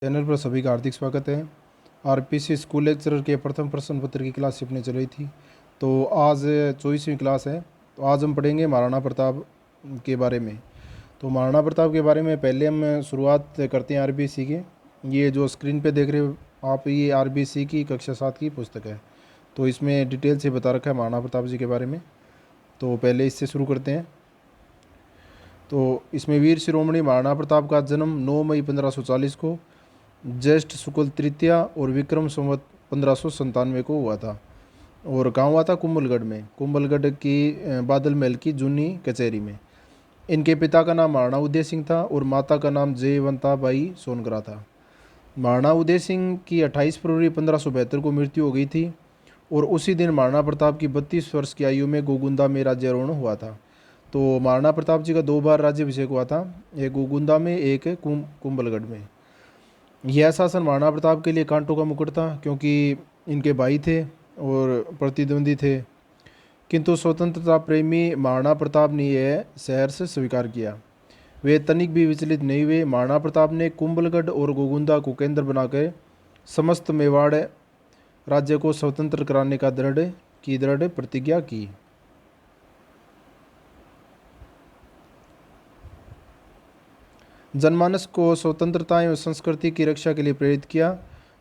Channel पर सभी का हार्दिक स्वागत है। आरपीसी स्कूल लेक्चरर के प्रथम प्रश्न पत्र की क्लास छिपने चल रही थी, तो आज 24वीं क्लास है। तो आज हम पढ़ेंगे महाराणा प्रताप के बारे में। तो महाराणा प्रताप के बारे में पहले हम शुरुआत करते हैं आरबीसी के। ये जो स्क्रीन पे देख रहे हो आप, ये आरबीसी की कक्षा 7 की पुस्तक है। तो इसमें डिटेल से बता रखा है महाराणा प्रताप जी के बारे में। तो पहले इससे शुरू करते हैं। तो इसमें वीर शिरोमणि महाराणा प्रताप का जन्म 9 मई 1540 को ज्येष्ठ शुक्ल तृतीया और विक्रम संवत 1597 को हुआ था। और कहाँ हुआ था? कुंभलगढ़ में, कुंभलगढ़ की बादल महल की जूनी कचहरी में। इनके पिता का नाम महाराणा उदय सिंह था और माता का नाम जयवंता बाई सोनगरा था। महाराणा उदय सिंह की 28 फरवरी 1572 को मृत्यु हो गई थी और उसी दिन महाराणा प्रताप की 32 वर्ष की आयु में गोगुंदा में राज्यारोहण हुआ था। तो महाराणा प्रताप जी का 2 बार राज्याभिषेक हुआ था, एक गोगुंदा में, एक कुंभलगढ़ में। यह शासन महाराणा प्रताप के लिए कांटों का मुकुट था, क्योंकि इनके भाई थे और प्रतिद्वंदी थे। किंतु स्वतंत्रता प्रेमी महाराणा प्रताप ने यह सहर्ष स्वीकार किया। वे तनिक भी विचलित नहीं हुए। महाराणा प्रताप ने कुंभलगढ़ और गोगुंदा को केंद्र बनाकर समस्त मेवाड़ राज्य को स्वतंत्र कराने का दृढ़ प्रतिज्ञा की। जनमानस को स्वतंत्रता एवं संस्कृति की रक्षा के लिए प्रेरित किया।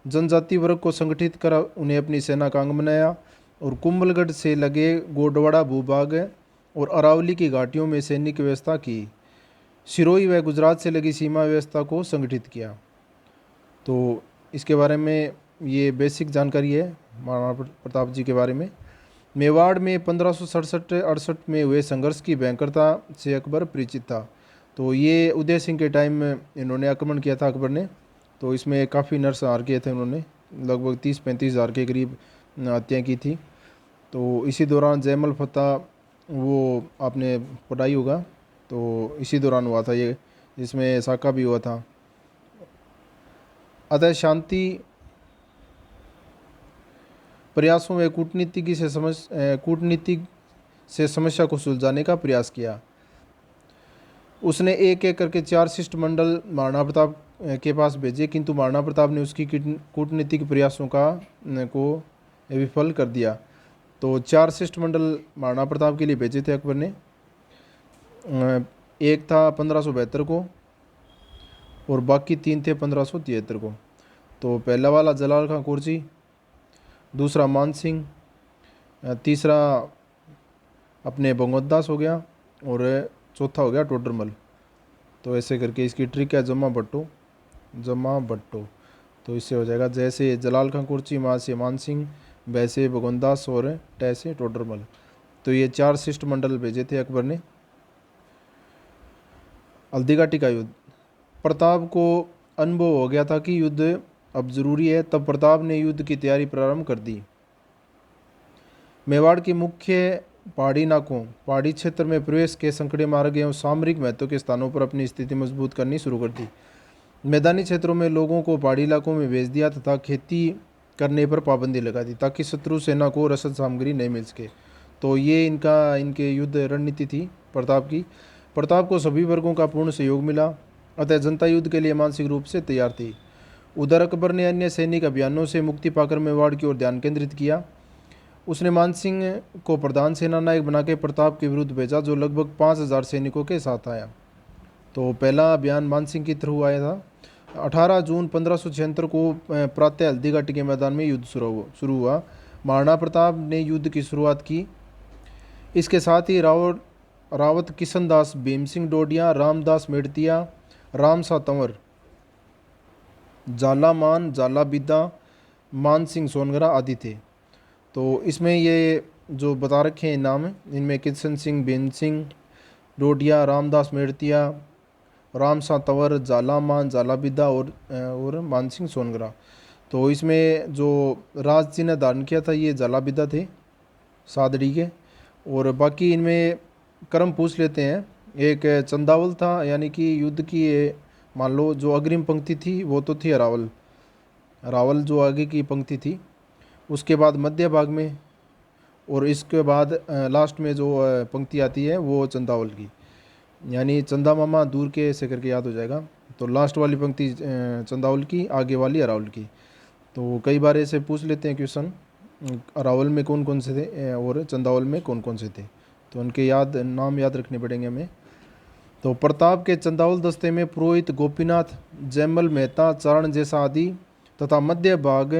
जनजाति वर्ग को संगठित कर उन्हें अपनी सेना का अंग बनाया और कुंभलगढ़ से लगे गोडवाड़ा भूभाग और अरावली की घाटियों में सैनिक व्यवस्था की। सिरोही व गुजरात से लगी सीमा व्यवस्था को संगठित किया। तो इसके बारे में ये बेसिक जानकारी है महाराणा प्रताप जी के बारे में। मेवाड़ में 1567-68 में हुए संघर्ष की भयंकरता से अकबर परिचित था। तो ये उदय सिंह के टाइम में इन्होंने आक्रमण किया था अकबर ने। तो इसमें काफ़ी नरसंहार किए थे उन्होंने, लगभग 30-35 हज़ार के करीब हत्याएँ की थी। तो इसी दौरान जयमल फतह, वो आपने पढ़ाई होगा, तो इसी दौरान हुआ था ये, जिसमें साका भी हुआ था। अतः शांति प्रयासों में कूटनीति से समस्या को सुलझाने का प्रयास किया। उसने एक एक करके 4 शिष्टमंडल महाराणा प्रताप के पास भेजे, किंतु महाराणा प्रताप ने उसकी कूटनीतिक प्रयासों को विफल कर दिया। तो 4 शिष्टमंडल महाराणा प्रताप के लिए भेजे थे अकबर ने। एक था 1572 को और बाकी 3 थे 1573 को। तो पहला वाला जलाल खां कुर्जी, दूसरा मान सिंह, तीसरा अपने भगवतदास हो गया और चौथा हो गया टोडरमल। तो ऐसे करके इसकी ट्रिक है जमा भट्टो। तो इससे हो जाएगा, जैसे जलाल खां कुर्ची, माँ से मान सिंह, वैसे भगवनदास और टै से टोडरमल। तो ये 4 शिष्टमंडल भेजे थे अकबर ने। हल्दीघाटी का युद्ध। प्रताप को अनुभव हो गया था कि युद्ध अब जरूरी है, तब प्रताप ने युद्ध की तैयारी प्रारंभ कर दी। मेवाड़ के मुख्य पहाड़ी क्षेत्र में प्रवेश के संकटे मार्ग एवं सामरिक महत्व के स्थानों पर अपनी स्थिति मजबूत करनी शुरू कर दी। मैदानी क्षेत्रों में लोगों को पहाड़ी इलाकों में भेज दिया तथा खेती करने पर पाबंदी लगा दी, ताकि शत्रु सेना को रसद सामग्री नहीं मिल सके। तो ये इनके युद्ध रणनीति थी प्रताप की। प्रताप को सभी वर्गों का पूर्ण सहयोग मिला, अतः जनता युद्ध के लिए मानसिक रूप से तैयार थी। उधर अकबर ने अन्य सैनिक अभियानों से मुक्ति पाकर मेवाड़ की ओर ध्यान केंद्रित किया। उसने मानसिंह को प्रधान सेना नायक बनाकर प्रताप के विरुद्ध भेजा, जो लगभग 5000 सैनिकों के साथ आया। तो पहला अभियान मानसिंह की थ्रू आया था। 18 जून 1576 को प्रातः हल्दीघाटी के मैदान में युद्ध शुरू हुआ। महाराणा प्रताप ने युद्ध की शुरुआत की। इसके साथ ही रावत किशन दास, भीम सिंह डोडिया, रामदास मेड़तिया, रामसा तंवर, जाला बिद्दा, मान सिंह सोनगरा आदि थे। तो इसमें ये जो बता रखे हैं नाम, इनमें किशन सिंह, भीम सिंह डोडिया, रामदास मेड़तिया, रामसा तंवर, जाला बिद्दा और मान सिंह सोनगरा। तो इसमें जो राज चिन्ह धारण किया था ये जाला बिद्दा थे, सादड़ी के। और बाकी इनमें क्रम पूछ लेते हैं। एक चंदावल था, यानी कि युद्ध की मान लो जो अग्रिम पंक्ति थी वो तो थी रावल जो आगे की पंक्ति थी, उसके बाद मध्य भाग में, और इसके बाद लास्ट में जो पंक्ति आती है वो चंदावल की, यानी चंदा मामा दूर के ऐसे करके याद हो जाएगा। तो लास्ट वाली पंक्ति चंदावल की, आगे वाली अरावल की। तो कई बार ऐसे पूछ लेते हैं क्वेश्चन, अरावल में कौन कौन से थे और चंदावल में कौन कौन से थे, तो उनके नाम याद रखने पड़ेंगे हमें। तो प्रताप के चंदावल दस्ते में पुरोहित गोपीनाथ, जयमल मेहता, चारण जैसा आदि तथा मध्य भाग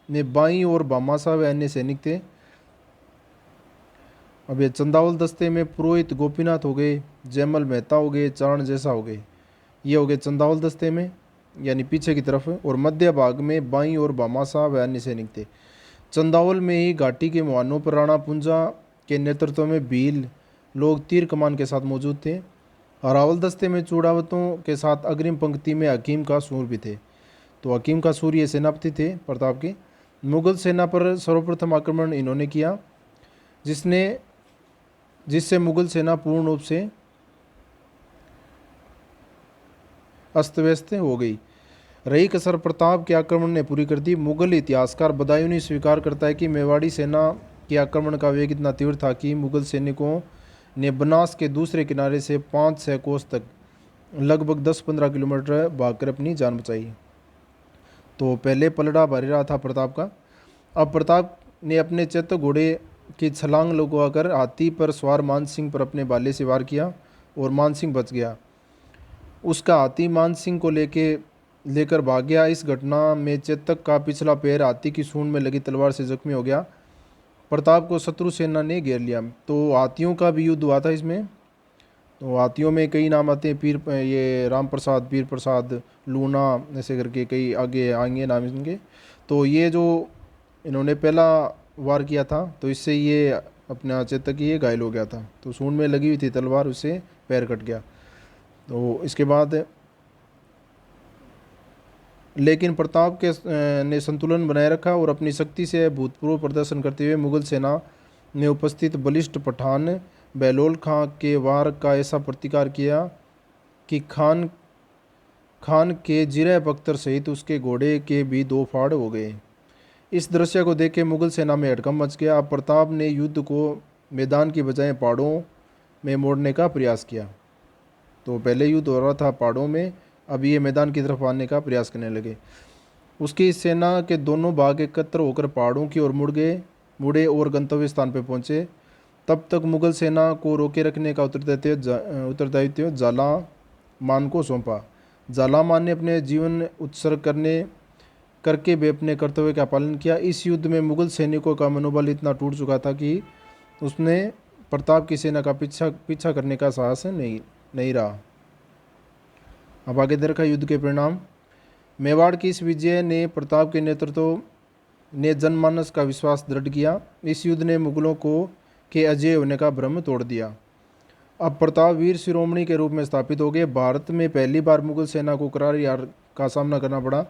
में बाई और भामाशाह व अन्य सैनिक थे। अब ये चंदावल दस्ते में पुरोहित गोपीनाथ हो गए, जयमल मेहता हो गए, चारण जैसा हो गए, ये हो गए चंदावल दस्ते में यानी पीछे की तरफ। और मध्य भाग में बाई और भामाशाह व अन्य सैनिक थे। चंदावल में ही घाटी के मुहानों पर राणा पुंजा के नेतृत्व में भील लोग तीर कमान के साथ मौजूद थे। अरावल दस्ते में चूड़ावतों के साथ अग्रिम पंक्ति में हकीम का सूर भी थे। तो हकीम का सूर ये सेनापति थे प्रताप के। मुगल सेना पर सर्वप्रथम आक्रमण इन्होंने किया, जिससे मुगल सेना पूर्ण रूप से अस्त व्यस्त हो गई। रही कसर प्रताप के आक्रमण ने पूरी कर दी। मुगल इतिहासकार बदायूंनी स्वीकार करता है कि मेवाड़ी सेना के आक्रमण का वेग इतना तीव्र था कि मुगल सैनिकों ने बनास के दूसरे किनारे से 5-6 कोस तक लगभग 10-15 किलोमीटर भागकर अपनी जान बचाई। तो पहले पलड़ा भारी रहा था प्रताप का। अब प्रताप ने अपने चैत्य घोड़े की छलांग लगवाकर हाथी पर सवार मानसिंह पर अपने भाले से वार किया और मानसिंह बच गया। उसका हाथी मानसिंह को लेकर भाग गया। इस घटना में चेतक का पिछला पैर हाथी की सूंड में लगी तलवार से जख्मी हो गया। प्रताप को शत्रु सेना ने घेर लिया। तो हाथियों का भी युद्ध हुआ था इसमें। तो हाथियों में कई नाम आते हैं, ये राम प्रसाद, पीर प्रसाद, लूना, ऐसे करके कई आगे आएंगे नाम इनके। तो ये जो इन्होंने पहला वार किया था तो इससे ये अपना चेतक ये घायल हो गया था। तो सूंड में लगी हुई थी तलवार, उससे पैर कट गया। तो इसके बाद लेकिन प्रताप के ने संतुलन बनाए रखा और अपनी शक्ति से भूतपूर्व प्रदर्शन करते हुए मुगल सेना में उपस्थित बलिष्ठ पठान बहलोल खां के वार का ऐसा प्रतिकार किया कि खान के जिरह बख्तर सहित उसके घोड़े के भी 2 फाड़ हो गए। इस दृश्य को देख के मुगल सेना में हड़कंप मच गया। अब प्रताप ने युद्ध को मैदान की बजाय पहाड़ों में मोड़ने का प्रयास किया। तो पहले युद्ध हो रहा था पहाड़ों में, अब ये मैदान की तरफ आने का प्रयास करने लगे। उसकी सेना के दोनों भाग एकत्र होकर पहाड़ों की ओर मुड़े और गंतव्य स्थान पर पहुंचे। तब तक मुगल सेना को रोके रखने का उत्तरदायित्व जालामान को सौंपा। जालामान ने अपने जीवन उत्सर्ग करके भी अपने कर्तव्य का पालन किया। इस युद्ध में मुगल सैनिकों का मनोबल इतना टूट चुका था कि उसने प्रताप की सेना का पीछा करने का साहस नहीं रहा। अब आगे देखा युद्ध के परिणाम। मेवाड़ की इस विजय ने प्रताप के नेतृत्व ने जनमानस का विश्वास दृढ़ किया। इस युद्ध ने मुगलों के अजय होने का भ्रम तोड़ दिया। अब प्रताप वीर शिरोमणि के रूप में स्थापित हो गए। भारत में पहली बार मुगल सेना को करारी हार का सामना करना पड़ा।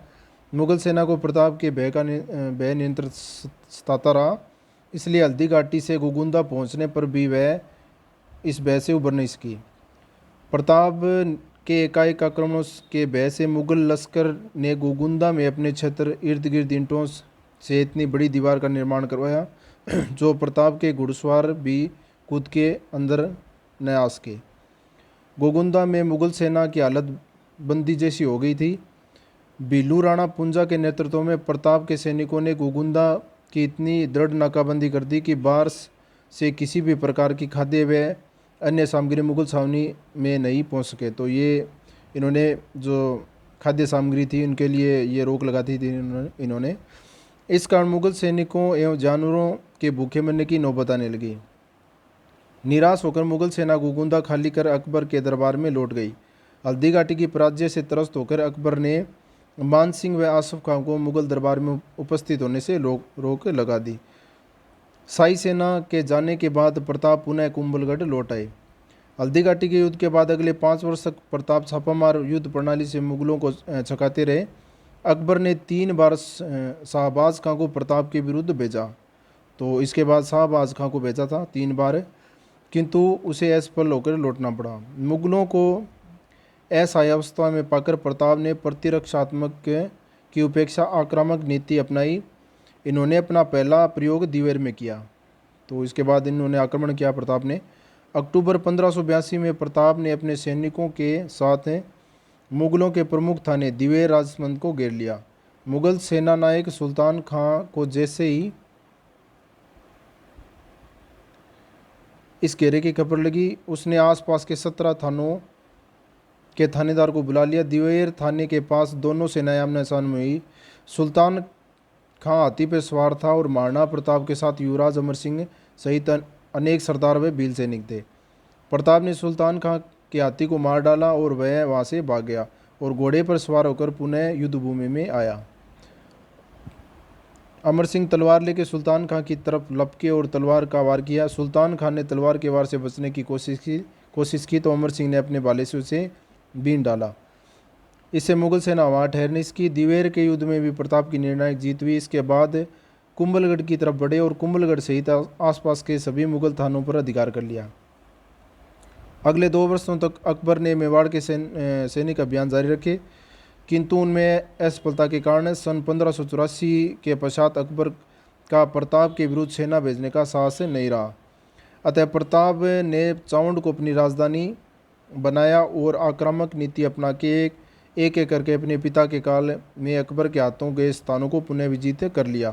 मुगल सेना को प्रताप के भय नियंत्रण सताता रहा, इसलिए हल्दी घाटी से गोगुंदा पहुंचने पर भी वह इस भय से उबर नहीं सकी। प्रताप के एकाएक आक्रमणों के भय से मुगल लश्कर ने गोगुंदा में अपने क्षेत्र इर्द गिर्द ईंटों से इतनी बड़ी दीवार का निर्माण करवाया जो प्रताप के घुड़सवार भी कूद के अंदर न आ सके। गोगुंदा में मुगल सेना की हालत बंदी जैसी हो गई थी। भीलू राणा पुंजा के नेतृत्व में प्रताप के सैनिकों ने गोगुंदा की इतनी दृढ़ नाकाबंदी कर दी कि बाहर से किसी भी प्रकार की खाद्य व अन्य सामग्री मुगल छावनी में नहीं पहुंच सके। तो ये इन्होंने जो खाद्य सामग्री थी उनके लिए ये रोक लगा दी थी इन्होंने। इस कारण मुगल सैनिकों एवं जानवरों के भूखे मरने की नौबत आने लगी। निराश होकर मुगल सेना गोगुंदा खाली कर अकबर के दरबार में लौट गई। हल्दी घाटी की पराजय से त्रस्त होकर अकबर ने मान सिंह व आसफ खां को मुगल दरबार में उपस्थित होने से रोक लगा दी। शाही सेना के जाने के बाद प्रताप पुनः कुंभलगढ़ लौट आए। हल्दी घाटी के युद्ध के बाद अगले 5 वर्ष तक प्रताप छापामार युद्ध प्रणाली से मुगलों को छकाते रहे। अकबर ने 3 बार शाहबाज खां को प्रताप के विरुद्ध भेजा। तो इसके बाद शाहबाज खां को भेजा था 3 बार, किंतु उसे असफल होकर लौटना पड़ा। मुगलों को असहायावस्था में पाकर प्रताप ने प्रतिरक्षात्मक की उपेक्षा आक्रामक नीति अपनाई। इन्होंने अपना पहला प्रयोग दिवेर में किया। तो इसके बाद इन्होंने आक्रमण किया प्रताप ने। अक्टूबर 1582 में प्रताप ने अपने सैनिकों के साथ मुगलों के प्रमुख थाने दिवेर राजमंद को घेर लिया। मुगल सेना नायक सुल्तान खां को जैसे ही इस घेरे की खबर लगी, उसने आसपास के 17 थानों के थानेदार को बुला लिया। दिवेर थाने के पास दोनों सेनाएं आमने सामने हुई। सुल्तान खां हाथी पर सवार था और महाराणा प्रताप के साथ युवराज अमर सिंह सहित अनेक सरदार व भील सैनिक थे। प्रताप ने सुल्तान खां के हाथी को मार डाला और वह वहां से भाग गया और घोड़े पर सवार होकर पुनः युद्धभूमि में आया। अमर सिंह तलवार लेकर सुल्तान खां की तरफ लपके और तलवार का वार किया। सुल्तान खां ने तलवार के वार से बचने की कोशिश की तो अमर सिंह ने अपने भाले से उसे बीन डाला। इससे मुगल सेना वहां ठहरने की। दिवेर के युद्ध में भी प्रताप की निर्णायक जीत हुई। इसके बाद कुंभलगढ़ की तरफ बढ़े और कुंभलगढ़ सहित आसपास के सभी मुगल थानों पर अधिकार कर लिया। अगले 2 वर्षों तक अकबर ने मेवाड़ के सैनिक अभियान जारी रखे, किंतु उनमें असफलता के कारण सन 1584 के पश्चात अकबर का प्रताप के विरुद्ध सेना भेजने का साहस नहीं रहा। अतः प्रताप ने चावंड को अपनी राजधानी बनाया और आक्रामक नीति अपना के एक एक करके अपने पिता के काल में अकबर के हाथों गए स्थानों को पुनः विजित कर लिया।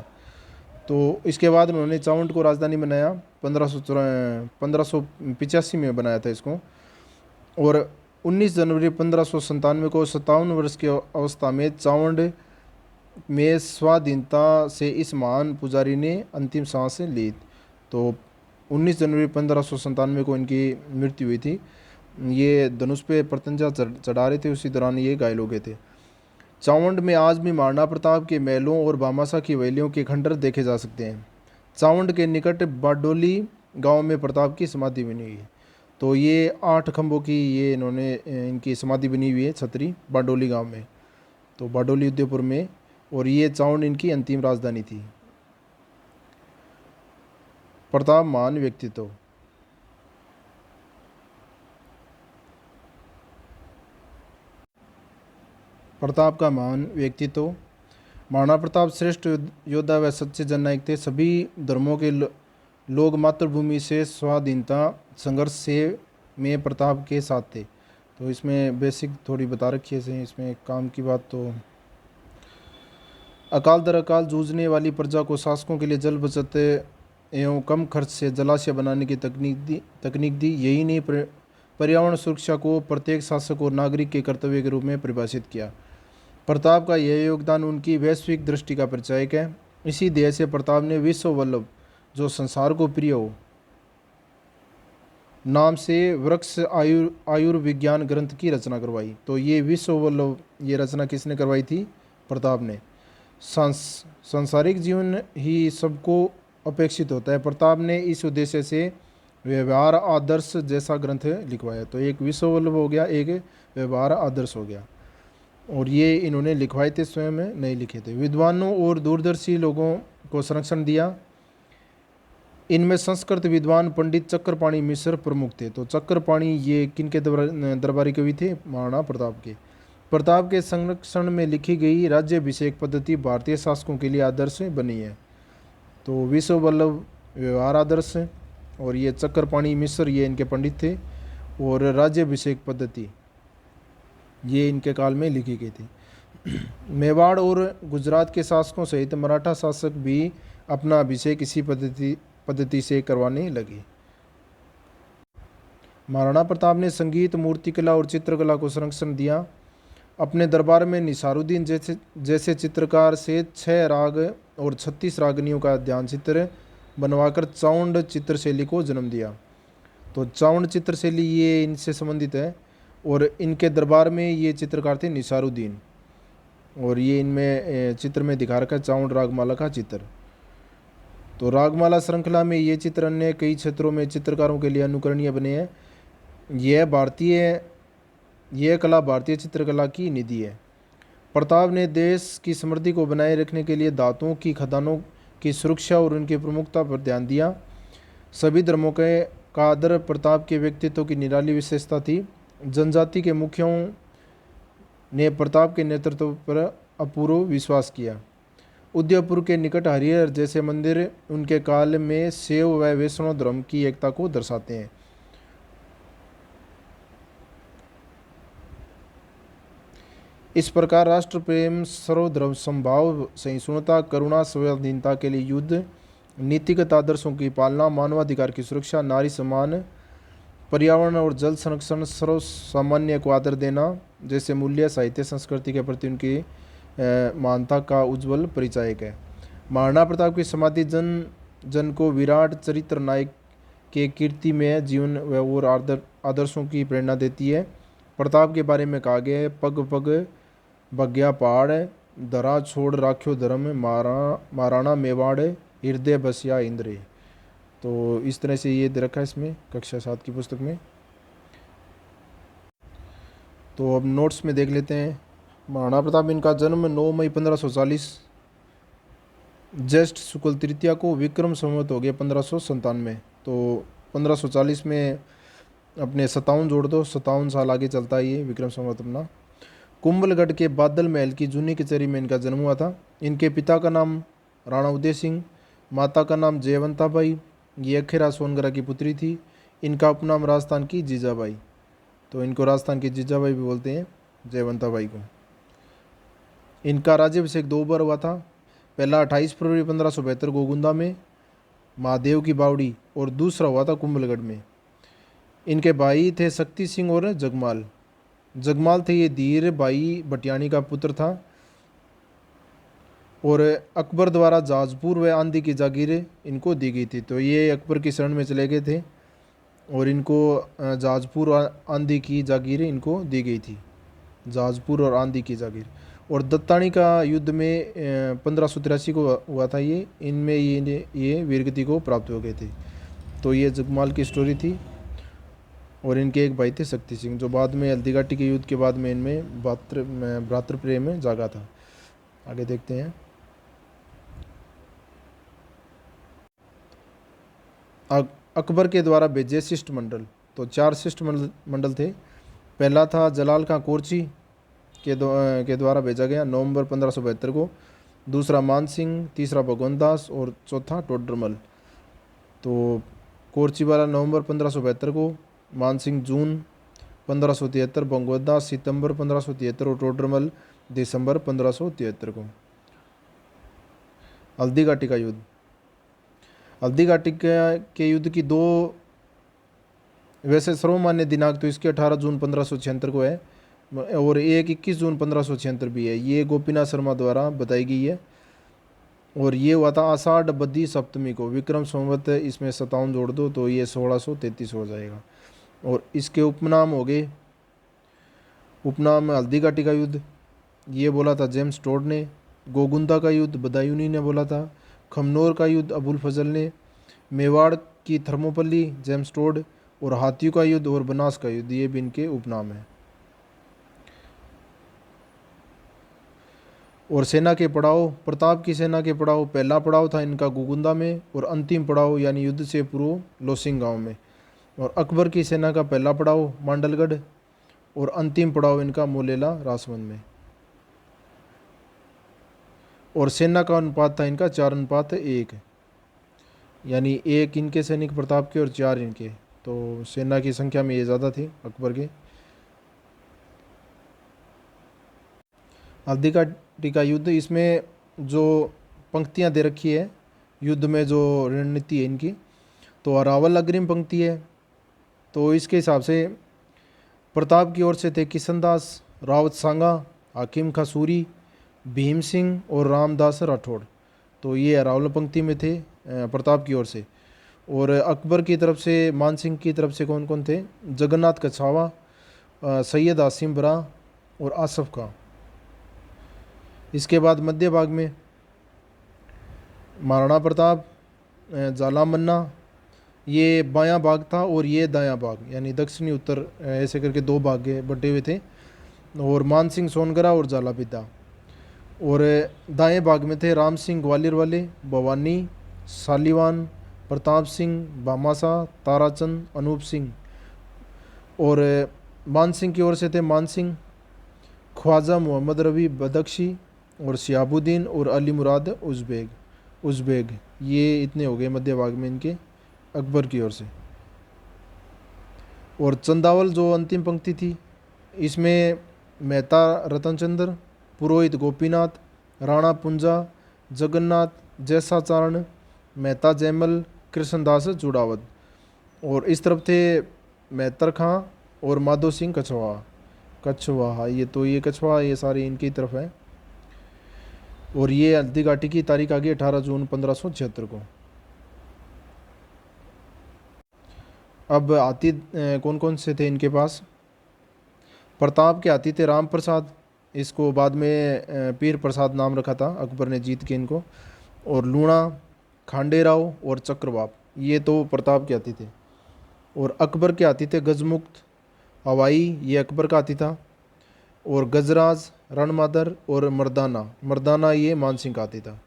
तो इसके बाद उन्होंने चावंड को राजधानी बनाया। 1585 में बनाया था इसको। और 19 जनवरी 1597 को 57 वर्ष की अवस्था में चावंड में स्वाधीनता से इस महान पुजारी ने अंतिम सांस ली। तो 19 जनवरी 1597 को इनकी मृत्यु हुई थी। ये धनुष पे प्रत्यंचा चढ़ा रहे थे, उसी दौरान ये घायल हो गए थे। चावंड में आज भी महाराणा प्रताप के महलों और भामाशाह की हवेलियों के खंडर देखे जा सकते हैं। चावंड के निकट बारडोली गांव में प्रताप की समाधि बनी हुई है। तो ये 8 खंभों की ये इन्होंने इनकी समाधि बनी हुई है छतरी बारडोली गांव में, तो बारडोली उदयपुर में। और ये चावंड इनकी अंतिम राजधानी थी। प्रताप महान व्यक्तित्व। प्रताप का महान व्यक्तित्व। महाराणा प्रताप श्रेष्ठ योद्धा व सच्चे जननायक थे। सभी धर्मों के लोग मातृभूमि से स्वाधीनता संघर्ष से में प्रताप के साथ थे। तो इसमें बेसिक थोड़ी बता रखी है। इसमें काम की बात, तो अकाल दर अकाल जूझने वाली प्रजा को शासकों के लिए जल बचत एवं कम खर्च से जलाशय बनाने की तकनीक दी। यही नहीं, पर्यावरण सुरक्षा को प्रत्येक शासक और नागरिक के कर्तव्य के रूप में परिभाषित किया। प्रताप का यह योगदान उनकी वैश्विक दृष्टि का परिचायक है। इसी ध्येय से प्रताप ने विश्व वल्लभ, जो संसार को प्रिय हो, नाम से वृक्ष आयुर्विज्ञान ग्रंथ की रचना करवाई। तो ये विश्व वल्लभ ये रचना किसने करवाई थी? प्रताप ने। सांसारिक जीवन ही सबको अपेक्षित होता है। प्रताप ने इस उद्देश्य से व्यवहार आदर्श जैसा ग्रंथ लिखवाया। तो एक विश्व वल्लभ हो गया, एक व्यवहार आदर्श हो गया। और ये इन्होंने लिखवाए थे, स्वयं में नहीं लिखे थे। विद्वानों और दूरदर्शी लोगों को संरक्षण दिया। इनमें संस्कृत विद्वान पंडित चक्रपाणी मिश्र प्रमुख थे। तो चक्रपाणी ये किनके दरबारी कवि थे? महाराणा प्रताप के। प्रताप के संरक्षण में लिखी गई राज्याभिषेक पद्धति भारतीय शासकों के लिए आदर्श बनी है। तो विश्व वल्लभ व्यवहार आदर्श, और ये चक्रपाणी मिश्र ये इनके पंडित थे। और राज्याभिषेक पद्धति ये इनके काल में लिखी गई थी। मेवाड़ और गुजरात के शासकों सहित मराठा शासक भी अपना अभिषेक इसी पद्धति से करवाने लगे। महाराणा प्रताप ने संगीत, मूर्तिकला और चित्रकला को संरक्षण दिया। अपने दरबार में निसारुद्दीन जैसे चित्रकार से 6 राग और 36 रागनियों का ध्यान चित्र बनवाकर चावंड चित्रशैली को जन्म दिया। तो चावंड चित्रशैली ये इनसे संबंधित है। और इनके दरबार में ये चित्रकार थे निसारुद्दीन, और ये इनमें चित्र में दिखा रखा है चावंड रागमाला का चित्र। तो रागमाला श्रृंखला में ये चित्र अन्य कई क्षेत्रों में चित्रकारों के लिए अनुकरणीय बने हैं। यह कला भारतीय चित्रकला की निधि है। प्रताप ने देश की समृद्धि को बनाए रखने के लिए धातुओं की खदानों की सुरक्षा और उनकी प्रमुखता पर ध्यान दिया। सभी धर्मों का आदर प्रताप के व्यक्तित्व की निराली विशेषता थी। जनजाति के मुखियों ने प्रताप के नेतृत्व पर अपूर्व विश्वास किया। उदयपुर के निकट हरिहर जैसे मंदिर उनके काल में शैव व वैष्णव धर्म की एकता को दर्शाते हैं। इस प्रकार राष्ट्र प्रेम, सर्वधर्म समभाव, सहिष्णुता, करुणा, संवेदनशीलता के लिए युद्ध, नीतिगत आदर्शों की पालना, मानवाधिकार की सुरक्षा, नारी सम्मान, पर्यावरण और जल संरक्षण, सर्व सामान्य को आदर देना जैसे मूल्य साहित्य संस्कृति के प्रति उनकी महानता का उज्जवल परिचायक है। महाराणा प्रताप की समाधि जन जन को विराट चरित्र नायक के कीर्ति में जीवन और आदर्शों की प्रेरणा देती है। प्रताप के बारे में कहा गया है, पग पग बग्या पहाड़, धरा छोड़ राख्यो धर्म, महाराणा मेवाड़, हृदय बसिया इंद्र। तो इस तरह से ये दे रखा है इसमें कक्षा 7 की पुस्तक में। तो अब नोट्स में देख लेते हैं। महाराणा प्रताप, इनका जन्म 9 मई 1540 ज्येष्ठ शुक्ल तृतीया को, विक्रम संवत हो गया 1597। तो 1540 में अपने 57 जोड़ दो, 57 साल आगे चलता है ये विक्रम संवत अपना। कुंभलगढ़ के बादल महल की जूनी कचहरी में इनका जन्म हुआ था। इनके पिता का नाम राणा उदय सिंह, माता का नाम जयवंताबाई, ये अखेरा सोनगरा की पुत्री थी। इनका उपनाम राजस्थान की जीजाबाई, तो इनको राजस्थान की जीजाबाई भी बोलते हैं, जयवंताबाई को। इनका राज्याभिषेक 2 बार हुआ था। पहला 28 फरवरी 1572 गोगुंदा में महादेव की बावड़ी, और दूसरा हुआ था कुंभलगढ़ में। इनके भाई थे शक्ति सिंह और जगमाल। जगमाल थे ये धीर भाई भटियाणी का पुत्र था, और अकबर द्वारा जाजपुर व आंधी की जागीरें इनको दी गई थी। तो ये अकबर की शरण में चले गए थे और इनको जाजपुर और आंधी की जागीरें इनको दी गई थी, जाजपुर और आंधी की जागीर। और दत्तानी का युद्ध में 1583 को हुआ था ये, इनमें ये वीरगति को प्राप्त हो गए थे। तो ये जगमाल की स्टोरी थी। और इनके एक भाई थे शक्ति सिंह, जो बाद में हल्दी घाटी के युद्ध के बाद में इनमें भ्रातृ प्रेम में जागा था। आगे देखते हैं। अकबर के द्वारा भेजे शिष्टमंडल, तो 4 शिष्टमंडल थे। पहला था जलाल खां कोरची के द्वारा भेजा गया नवंबर 1572 को, दूसरा मान सिंह, तीसरा भगवंत दास और चौथा टोडरमल। तो कोरची वाला नवंबर 1572 को, मान सिंह जून 1573, भगवंत दास सितंबर 1573 और टोडरमल दिसंबर 1573 को। हल्दी घाटी का युद्ध, हल्दी घाटी के युद्ध की 2 वैसे सर्वमान्य दिनांक तो इसके 18 जून 1576 को है, और एक 21 जून 1576 भी है। ये गोपीनाथ शर्मा द्वारा बताई गई है। और ये हुआ था आषाढ़ बद्धी सप्तमी को, विक्रम संवत इसमें 57 जोड़ दो तो ये 1633 हो जाएगा। और इसके उपनाम हो गए, उपनाम हल्दी घाटी का युद्ध ये बोला था जेम्स टोड ने, गोगुंदा का युद्ध बदायूनी ने बोला था, खमनोर का युद्ध अबुल फजल ने, मेवाड़ की थर्मोपल्ली जेम्स टोड, और हाथियों का युद्ध और बनास का युद्ध ये भी इनके उपनाम हैं। और सेना के पड़ाव, प्रताप की सेना के पड़ाव, पहला पड़ाव था इनका गोगुंदा में, और अंतिम पड़ाव यानी युद्ध से पूर्व लोसिंग गांव में। और अकबर की सेना का पहला पड़ाव मांडलगढ़, और अंतिम पड़ाव इनका मोलेला रासवन में। और सेना का अनुपात था इनका 4:1, यानी 1 इनके सैनिक प्रताप के और 4 इनके। तो सेना की संख्या में ये ज़्यादा थे अकबर के। हल्दी घाटी का युद्ध, इसमें जो पंक्तियाँ दे रखी है युद्ध में, जो रणनीति है इनकी, तो अरावल अग्रिम पंक्ति है। तो इसके हिसाब से प्रताप की ओर से थे किशनदास, रावत सांगा, हाकिम खां सूरी, भीम सिंह और रामदास राठौड़। तो ये अरावल पंक्ति में थे प्रताप की ओर से। और अकबर की तरफ से, मान सिंह की तरफ से कौन कौन थे? जगन्नाथ कछावा, सैयद आसिम बरा और आसफ खां। इसके बाद मध्य भाग में महाराणा प्रताप, जाला मन्ना, ये बायां भाग था और ये दायां भाग, यानी दक्षिणी उत्तर ऐसे करके 2 भाग बटे हुए थे। और मान सिंह सोनगरा और जाला पिता। और दाएं भाग में थे राम सिंह ग्वालियर वाले, भवानी, सालीवान, प्रताप सिंह, भामासा, ताराचंद, अनूप सिंह। और मान सिंह की ओर से थे मान सिंह, ख्वाजा मोहम्मद रवि बदख्शी और शिहाबुद्दीन और अली मुराद उज़बेग। ये इतने हो गए मध्य भाग में इनके अकबर की ओर से। और चंदावल जो अंतिम पंक्ति थी, इसमें मेहता रतनचंद्र, पुरोहित गोपीनाथ, राणा पुंजा, जगन्नाथ जैसाचारण, मेहता जयमल, कृष्णदास चूड़ावत। और इस तरफ थे मेहतर खां और माधो सिंह कछवाहा। ये कछवा ये सारी इनकी तरफ है। और ये हल्दी घाटी की तारीख आ गई 18 जून 1576 को। अब हाथी कौन कौन से थे इनके पास? प्रताप के हाथी थे राम प्रसाद, इसको बाद में पीर प्रसाद नाम रखा था अकबर ने जीत के इनको। और लूणा, खांडेराव और चक्रवाप, ये तो प्रताप के हाथी थे। और अकबर के हाथी थे गजमुक्त, हवाई, ये अकबर का हाथी था। और गजराज, रणमादर और मर्दाना ये मानसिंह का हाथी था।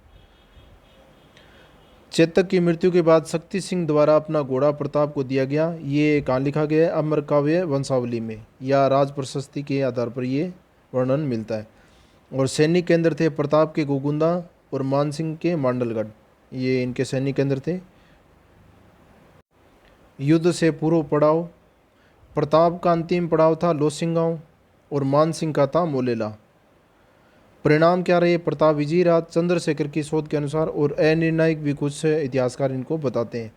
चेतक की मृत्यु के बाद शक्ति सिंह द्वारा अपना घोड़ा प्रताप को दिया गया। ये कहाँ लिखा गया है? अमर काव्य वंशावली में या राज प्रशस्ति के आधार पर ये वर्णन मिलता है। और सैनिक केंद्र थे प्रताप के गोगुंदा और मानसिंह के मांडलगढ़, ये इनके सैनिक केंद्र थे। युद्ध से पूर्व पड़ाव, प्रताप का अंतिम पड़ाव था लोसिंगांव और मानसिंह का था मोलेला। परिणाम क्या रहे? प्रताप विजयी रहा चंद्रशेखर की शोध के अनुसार, और अनिर्णायक भी कुछ इतिहासकार इनको बताते हैं।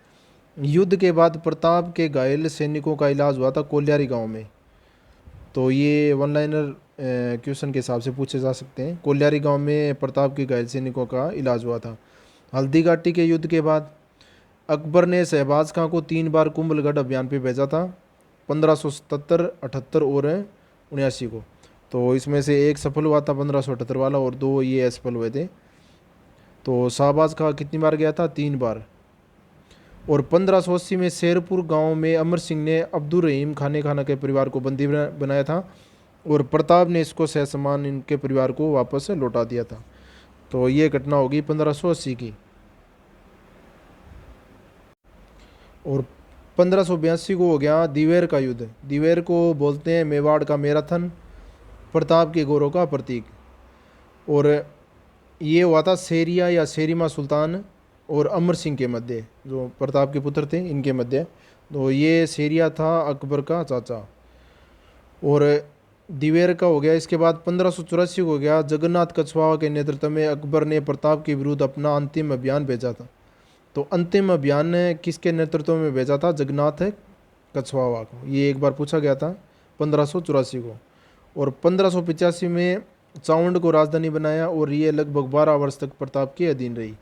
युद्ध के बाद प्रताप के घायल सैनिकों का इलाज हुआ था कोल्यारी गांव में। तो ये वन लाइनर क्वेश्चन के हिसाब से पूछे जा सकते हैं। कोल्यारी गांव में प्रताप के घायल सैनिकों का इलाज हुआ था। हल्दी घाटी के युद्ध के बाद अकबर ने शहबाज खां को 3 बार कुंभलगढ़ अभियान पे भेजा था, 1577, 78 और 79 को। तो इसमें से एक सफल हुआ था 1578 वाला, और 2 ये असफल हुए थे। तो शहबाज खां कितनी बार गया था? 3 बार। और 1580 में शेरपुर गांव में अमर सिंह ने अब्दुल रहीम खाना के परिवार को बंदी बनाया था, और प्रताप ने इसको ससम्मान इनके परिवार को वापस लौटा दिया था। तो ये घटना होगी 1580 की। और 1582 को हो गया दिवेर का युद्ध। दिवेर को बोलते हैं मेवाड़ का मैराथन, प्रताप के गौरव का प्रतीक। और ये हुआ था शेरिया या शेरिमा सुल्तान और अमर सिंह के मध्य, जो प्रताप के पुत्र थे इनके मध्य। तो ये शेरिया था अकबर का चाचा। और दिवेर का हो गया। इसके बाद 1584 को हो गया जगन्नाथ कछवाहा के नेतृत्व में अकबर ने प्रताप के विरुद्ध अपना अंतिम अभियान भेजा था। तो अंतिम अभियान किसके नेतृत्व में भेजा था? जगन्नाथ कछवाहा को। ये एक बार पूछा गया था 1584 को। और 1585 में चावंड को राजधानी बनाया, और ये लगभग 12 वर्ष तक प्रताप के अधीन रही।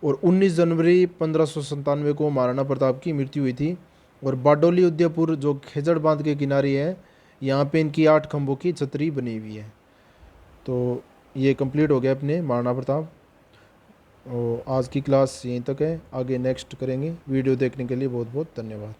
और 19 जनवरी 1597 को महाराणा प्रताप की मृत्यु हुई थी। और बारडोली उदयपुर जो खेजड़ बांध के किनारे है, यहाँ पे इनकी 8 खंभों की छतरी बनी हुई है। तो ये कंप्लीट हो गया अपने महाराणा प्रताप। और आज की क्लास यहीं तक है, आगे नेक्स्ट करेंगे। वीडियो देखने के लिए बहुत बहुत धन्यवाद।